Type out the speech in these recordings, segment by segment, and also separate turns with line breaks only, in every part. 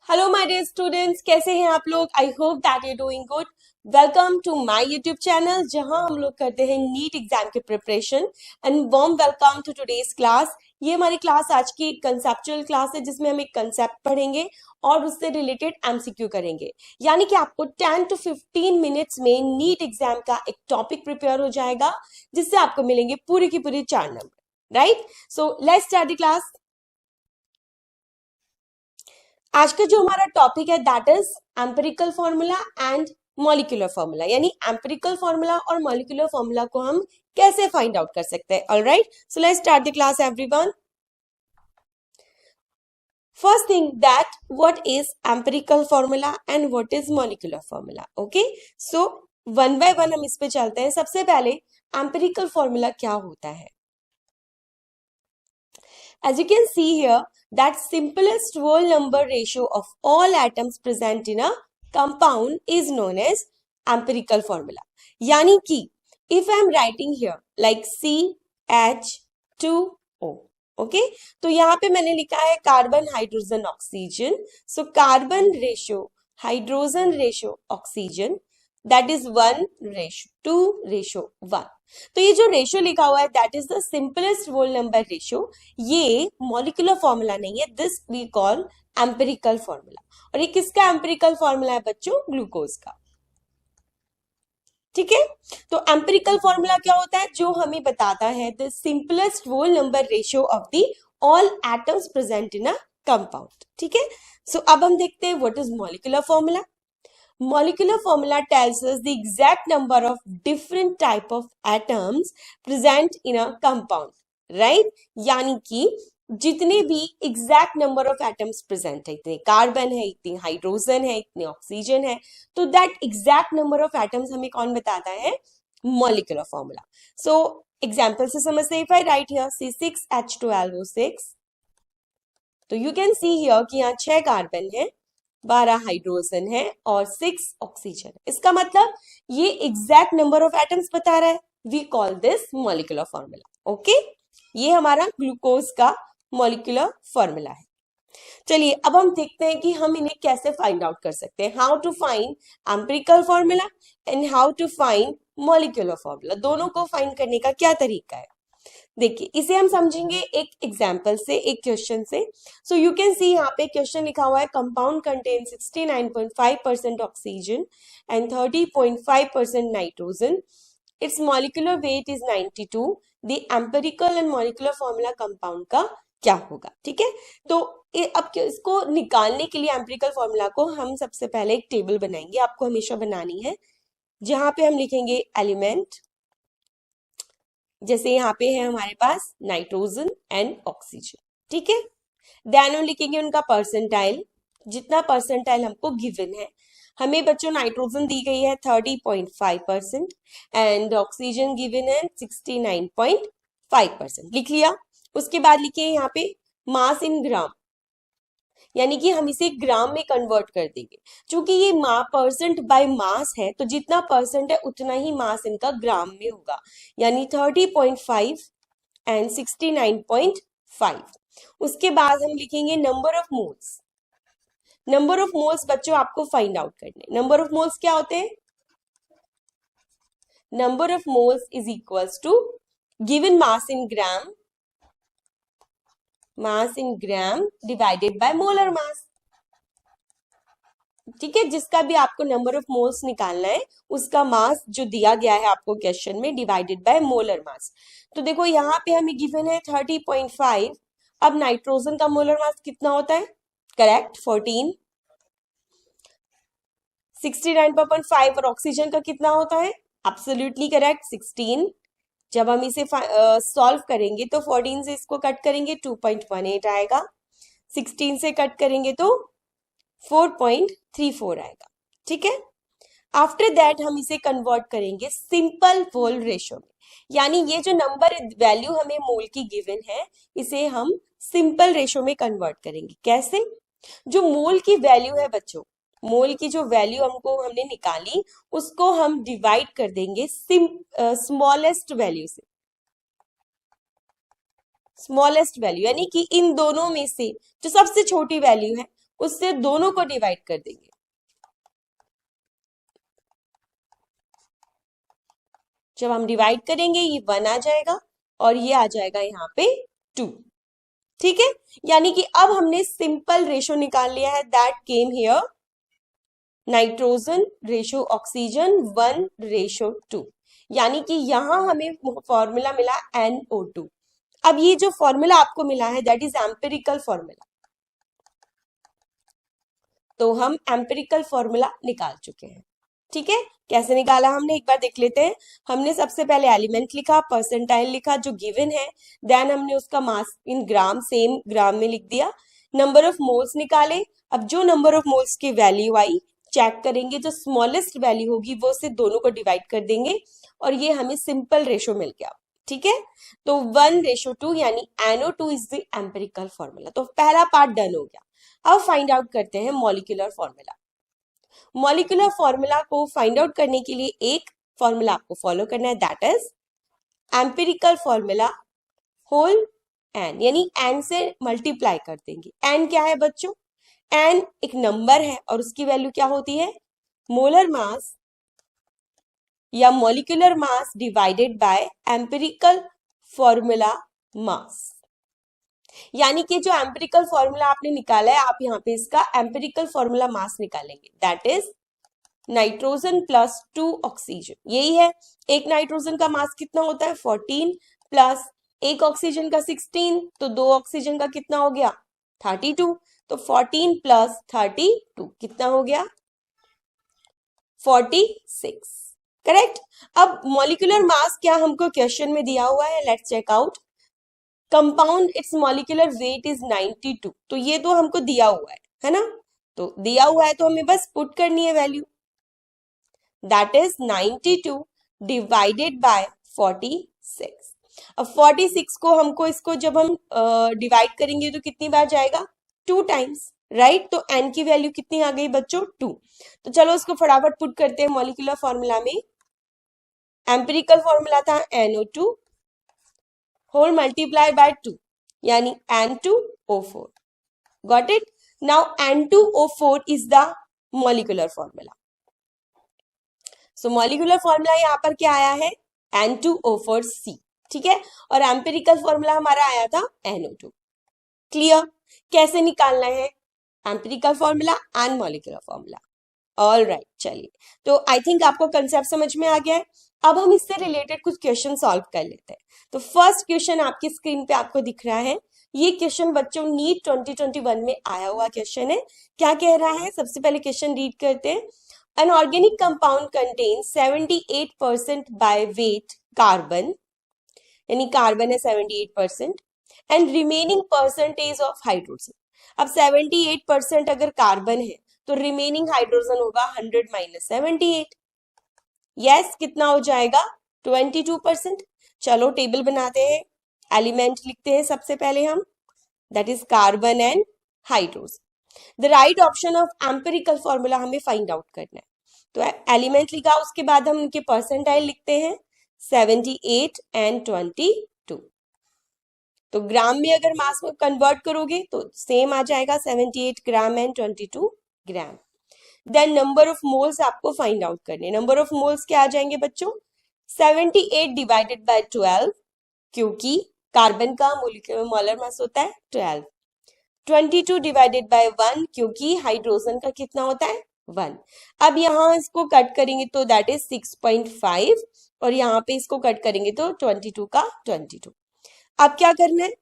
Hello my dear students, कैसे हैं आप लोग। I hope that you doing good. Welcome to my YouTube channel जहां हम लोग करते हैं नीट एग्जाम के preparation and warm welcome to today's class. ये हमारी क्लास आज की एक कंसेप्चुअल क्लास है जिसमें हम एक कंसेप्ट पढ़ेंगे और उससे रिलेटेड एमसीक्यू करेंगे। यानी कि आपको 10 to 15 मिनट्स में नीट एग्जाम का एक टॉपिक प्रिपेयर हो जाएगा जिससे आपको मिलेंगे पूरी की पूरी 4 number. Right, so let's start the class. आज का जो हमारा टॉपिक है that is empirical formula and molecular formula. यानी एम्पिरिकल फॉर्मूला और मॉलिक्यूलर फॉर्मूला को हम कैसे फाइंड आउट कर सकते हैं। Alright, so let's start the class everyone. First thing that what is empirical formula and what is molecular formula. Okay, so one by one हम इस पे चलते हैं। सबसे पहले एम्पिरिकल फॉर्मूला क्या होता है। As you can see here, that simplest whole number ratio of all atoms present in a compound is known as empirical formula. यानी कि if I am writing here like CH2O, okay, तो यहाँ पे मैंने लिखा है carbon hydrogen oxygen. So carbon ratio hydrogen ratio oxygen that is 1:2:1। तो ये जो रेशियो लिखा हुआ है that is the simplest whole number ratio. ये मॉलिक्यूलर फॉर्मूला नहीं है, this we call empirical formula. और ये किसका एम्पिरिकल फॉर्मूला है बच्चों? ग्लूकोज का। ठीक है, तो एम्पिरिकल फॉर्मूला क्या होता है? जो हमें बताता है the simplest whole number ratio of the all atoms present in a compound. ठीक है, सो अब हम देखते हैं what is molecular formula. Molecular formula tells us the exact number of different type of atoms present in a compound, right? यानी कि जितने भी exact number of atoms present है, इतने कार्बन है, इतनी हाइड्रोजन है, इतने ऑक्सीजन है, तो that exact number of atoms हमें कौन बताता है? Molecular formula. So example से समझते हैं, if I write here C6H12O6, तो you can see here कि यहाँ 6 कार्बन है, 12 हाइड्रोजन है और 6 ऑक्सीजन है। इसका मतलब ये एग्जैक्ट नंबर ऑफ एटम्स बता रहा है। We call this molecular formula. Okay, ये हमारा ग्लूकोज का मॉलिक्यूलर फॉर्मूला है। चलिए अब हम देखते हैं कि हम इन्हें कैसे फाइंड आउट कर सकते हैं। How to find empirical formula and how to find molecular formula. दोनों को फाइंड करने का क्या तरीका है, देखिए इसे हम समझेंगे एक एग्जाम्पल से, एक क्वेश्चन से। सो यू कैन सी यहाँ पे क्वेश्चन लिखा हुआ है compound contain 69.5% oxygen and 30.5% nitrogen, it's molecular weight is 92। The empirical and molecular formula compound का क्या होगा। ठीक है, तो अब इसको निकालने के लिए एम्पिरिकल फॉर्मूला को हम सबसे पहले एक टेबल बनाएंगे, आपको हमेशा बनानी है, जहां पे हम लिखेंगे एलिमेंट। जैसे यहाँ पे है हमारे पास नाइट्रोजन एंड ऑक्सीजन। ठीक है, देन हम लिखेंगे उनका परसेंटाइल, जितना परसेंटाइल हमको गिवन है। हमें बच्चों नाइट्रोजन दी गई है 30.5% एंड ऑक्सीजन गिवन है 69.5%। लिख लिया। उसके बाद लिखिए यहाँ पे मास इन ग्राम, यानी कि हम इसे ग्राम में कन्वर्ट कर देंगे। क्योंकि ये परसेंट बाय मास है तो जितना परसेंट है उतना ही मास इनका ग्राम में होगा, यानी 30.5 एंड 69.5। उसके बाद हम लिखेंगे number of moles. Number of moles बच्चों आपको फाइंड आउट करने। नंबर ऑफ मोल्स क्या होते हैं? Number of moles is equals to given mass in gram, mass in gram divided by molar mass. ठीक है, जिसका भी आपको नंबर ऑफ मोल्स निकालना है उसका मास जो दिया गया है आपको क्वेश्चन में डिवाइडेड बाय मोलर मास। तो देखो यहाँ पे हमें गिवन है 30.5। अब नाइट्रोजन का मोलर मास कितना होता है? करेक्ट, 14। 69.5 और ऑक्सीजन का कितना होता है? Absolutely correct, 16। जब हम इसे सॉल्व करेंगे तो 14 से इसको कट करेंगे 2.18 आएगा, 16 से कट करेंगे तो 4.34 आएगा। ठीक है, आफ्टर दैट हम इसे कन्वर्ट करेंगे सिंपल मोल रेशियो में। यानी ये जो नंबर वैल्यू हमें मोल की गिवन है इसे हम सिंपल रेशियो में कन्वर्ट करेंगे। कैसे? जो मोल की वैल्यू है बच्चों, मोल की जो वैल्यू हमने निकाली उसको हम डिवाइड कर देंगे स्मॉलेस्ट वैल्यू से। स्मॉलेस्ट वैल्यू यानी कि इन दोनों में से जो सबसे छोटी वैल्यू है उससे दोनों को डिवाइड कर देंगे। जब हम डिवाइड करेंगे ये 1 आ जाएगा और ये आ जाएगा यहाँ पे 2। ठीक है, यानी कि अब हमने सिंपल रेशो निकाल लिया है, that came here nitrogen ratio oxygen 1:2, यानी कि यहां हमें फॉर्मूला मिला NO2। अब ये जो फॉर्मूला आपको मिला है दैट इज एम्पिरिकल फॉर्मूला, तो हम एम्पिरिकल फॉर्मूला निकाल चुके हैं। ठीक है, कैसे निकाला हमने एक बार देख लेते हैं। हमने सबसे पहले एलिमेंट लिखा, परसेंटाइल लिखा जो गिवन है, देन हमने उसका मास इन ग्राम सेम ग्राम में लिख दिया, नंबर ऑफ मोल्स निकाले। अब जो नंबर ऑफ मोल्स की वैल्यू आई चेक करेंगे, जो स्मॉलेस्ट वैल्यू होगी वो से दोनों को डिवाइड कर देंगे और ये हमें सिंपल रेशो मिल गया। ठीक है, तो 1:2 यानी NO2 is the empirical formula. तो पहला पार्ट डन हो गया। अब फाइंड आउट करते हैं मॉलिक्यूलर फॉर्मूला। मॉलिक्यूलर फॉर्मूला को फाइंड आउट करने के लिए एक फॉर्मूला आपको फॉलो करना है, that is empirical formula whole n, यानी n से मल्टीप्लाई कर देंगे। n क्या है बच्चों? n एक नंबर है और उसकी वैल्यू क्या होती है? मोलर मास या molecular mass divided by empirical formula mass. यानी कि जो एम्पिरिकल फॉर्मूला आपने निकाला है, आप यहाँ पे इसका एम्पिरिकल फॉर्मूला मास निकालेंगे, that is nitrogen plus 2 oxygen. यही है, एक नाइट्रोजन का मास कितना होता है? 14 प्लस एक ऑक्सीजन का 16, तो 2 ऑक्सीजन का कितना हो गया? 32। तो 14 प्लस 32 कितना हो गया? 46। करेक्ट। अब मॉलिक्यूलर मास क्या हमको क्वेश्चन में दिया हुआ है, let's check out. Compound its molecular weight is 92, तो ये तो हमको दिया हुआ है ना? तो दिया हुआ है तो हमें बस पुट करनी है value, that is 92 divided by 46। अब 46 को हमको इसको जब हम डिवाइड करेंगे तो कितनी बार जाएगा? 2 टाइम्स, राइट? तो n की वैल्यू कितनी आ गई बच्चों? 2। तो चलो इसको फटाफट पुट करते हैं मॉलिक्यूलर फॉर्मूला में। एम्पिरिकल फॉर्मूला था NO2 होल मल्टीप्लाई बाय 2, यानी N2O4। Got it? Now N2O4 is the molecular formula. So molecular formula यहाँ पर क्या आया है? N2O4C। ठीक है, और एम्पिरिकल फॉर्मूला हमारा आया था NO2। क्लियर? कैसे निकालना है empirical formula and molecular formula? All right, चलिए, तो आई थिंक आपको कंसेप्ट समझ में आ गया है। अब हम इससे रिलेटेड कुछ क्वेश्चन सॉल्व कर लेते हैं। तो फर्स्ट क्वेश्चन आपकी स्क्रीन पे आपको दिख रहा है, ये क्वेश्चन बच्चों नीट 2021 में आया हुआ क्वेश्चन है। क्या कह रहा है? सबसे पहले क्वेश्चन रीड करते हैं। An organic compound contains 78% by weight carbon, यानी कार्बन है 78% and remaining percentage of hydrogen. अब 78% अगर कार्बन है तो रिमेनिंग हाइड्रोजन होगा 100 माइनस 78। यस, कितना हो जाएगा? 22%। चलो टेबल बनाते हैं, एलिमेंट लिखते हैं सबसे पहले हम, that is carbon and hydrogen. The right option of empirical formula हमें फाइंड आउट करना है। तो एलिमेंट लिखा, उसके बाद हम उनके परसेंटाइल लिखते हैं 78 एंड 22। तो ग्राम में अगर मास में कन्वर्ट करोगे तो सेम आ जाएगा 78 gram and 22 gram. Then number of moles आपको फाइंड आउट करने। नंबर ऑफ मोल्स क्या आ जाएंगे बच्चों? 78 डिवाइडेड बाय 12, क्योंकि कार्बन का मोलर मास होता है 12। 22 डिवाइडेड बाय 1, क्योंकि हाइड्रोजन का कितना होता है? 1। अब यहाँ इसको कट करेंगे तो दैट इज 6.5 और यहाँ पे इसको कट करेंगे तो 22 का 22। अब क्या करना है?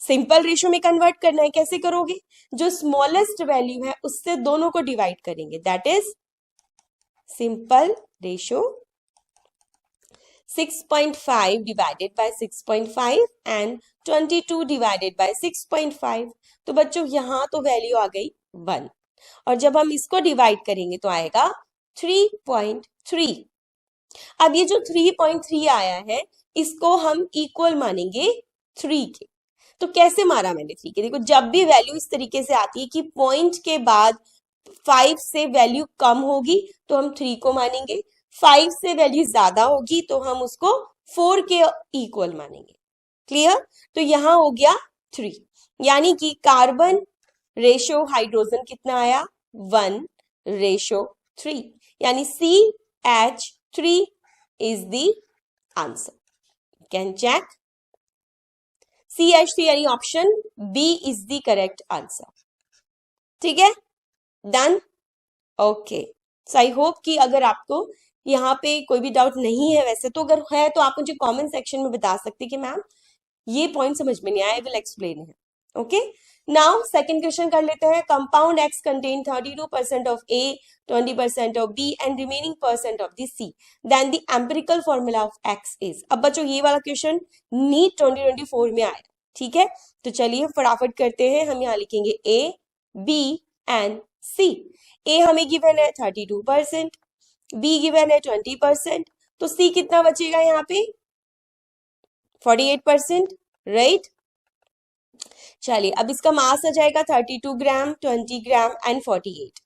सिंपल रेशो में कन्वर्ट करना है। कैसे करोगे? जो स्मॉलेस्ट वैल्यू है उससे दोनों को डिवाइड करेंगे, that is simple ratio 6.5 divided by 6.5 and 22 divided by 6.5। तो बच्चों यहाँ तो वैल्यू आ गई 1 और जब हम इसको डिवाइड करेंगे तो आएगा 3.3। अब ये जो 3.3 आया है इसको हम इक्वल मानेंगे 3 के। तो कैसे मारा मैंने 3 के? देखो, जब भी वैल्यू इस तरीके से आती है कि पॉइंट के बाद 5 से वैल्यू कम होगी तो हम 3 को मानेंगे, 5 से वैल्यू ज्यादा होगी तो हम उसको 4 के इक्वल मानेंगे। क्लियर? तो यहां हो गया 3, यानी कि कार्बन रेशो हाइड्रोजन कितना आया 1:3, यानी CH3 is the answer. Can check. CH3 यानी option B is the correct answer. ठीक है, done. Okay, so I hope कि अगर आपको यहाँ पे कोई भी डाउट नहीं है, वैसे तो अगर है तो आप मुझे कमेंट सेक्शन में बता सकते कि मैम ये पॉइंट समझ में नहीं आया, आई विल एक्सप्लेन है. ओके, नाउ सेकंड क्वेश्चन कर लेते हैं. Compound X contain 32% of A, 20% of B and remaining percent of the C, then the empirical formula of X is. अब बच्चों ये वाला क्वेश्चन नीट 2024 में आया. ठीक है, तो फटाफट करते हैं. हम यहाँ लिखेंगे A, B and C. A हमें गिवन है 32%, B गिवन है 20%, तो C कितना बचेगा यहाँ पे 48%, राइट. चलिए, अब इसका मास आ जाएगा 32 ग्राम, 20 ग्राम एंड 48.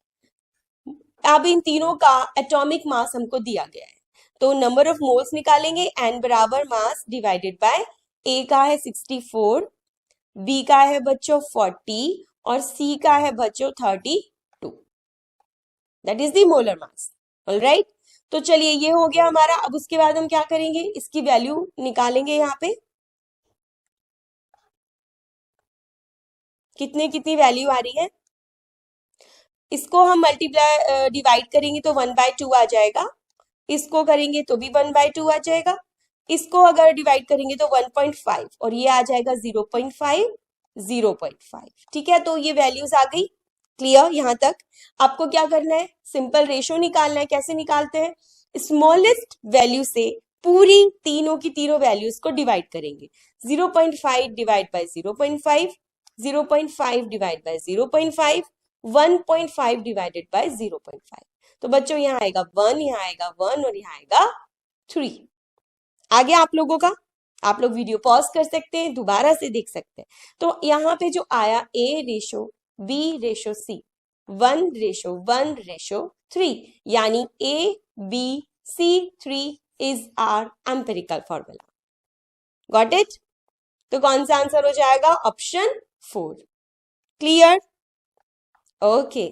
अब इन तीनों का एटॉमिक मास हमको दिया गया है, तो नंबर ऑफ मोल्स निकालेंगे. एन बराबर मास डिवाइडेड बाय ए का है 64, बी का है बच्चों 40 और सी का है बच्चों 32. That is the molar mass. Alright, तो चलिए ये हो गया हमारा. अब उसके बाद हम क्या करेंगे, इसकी वैल्यू निकालेंगे. यहाँ पे कितनी वैल्यू आ रही है, इसको हम मल्टीप्लाई डिवाइड करेंगे तो 1/2 आ जाएगा. इसको करेंगे तो भी 1/2 आ जाएगा. इसको अगर डिवाइड करेंगे तो 1.5 और ये आ जाएगा 0.5, 0.5. ठीक है, तो ये वैल्यूज आ गई. क्लियर यहाँ तक. आपको क्या करना है, सिंपल रेशो निकालना है. कैसे निकालते हैं, स्मॉलेस्ट वैल्यू से पूरी तीनों की तीनों वैल्यूज को डिवाइड करेंगे. 0.5 divide by 0.5, 0.5 divide by 0.5, 1.5 divided by 0.5. तो बच्चों यहाँ आएगा 1, यहाँ आएगा 1 और यहाँ आएगा 3. आगे आप लोगों का, आप लोग वीडियो पॉज कर सकते हैं, दोबारा से देख सकते हैं. तो यहाँ पे जो आया A:B:C, 1:1:3, यानी ABC3 is our empirical formula. Got it. तो कौन सा आंसर हो जाएगा, ऑप्शन 4. क्लियर. ओके,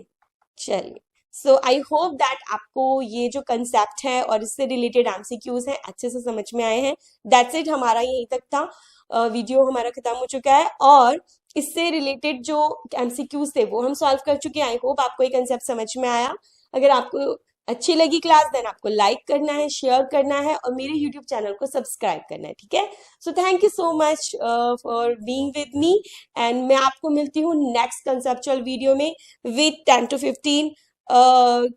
चलिए. सो आई होप दैट आपको ये जो कंसेप्ट है और इससे रिलेटेड एमसीक्यूज हैं अच्छे से समझ में आए हैं. दैट्स इट, हमारा यहीं तक था. वीडियो हमारा खत्म हो चुका है और इससे रिलेटेड जो एमसीक्यूज थे वो हम सॉल्व कर चुके हैं. आई होप आपको ये कंसेप्ट समझ में आया. अगर आपको अच्छी लगी क्लास, देन आपको लाइक करना है, शेयर करना है और मेरे यूट्यूब चैनल को सब्सक्राइब करना है. ठीक है, so thank you so much for being with me. And मैं आपको मिलती हूँ नेक्स्ट कंसेप्चुअल वीडियो में विद 10 to 15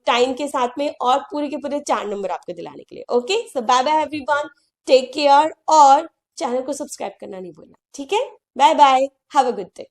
टाइम के साथ में और पूरे के पूरे 4 नंबर आपको दिलाने के लिए. Okay, so bye bye everyone, take care और चैनल को सब्सक्राइब करना नहीं भूलना. ठीक है, bye bye, have a good day.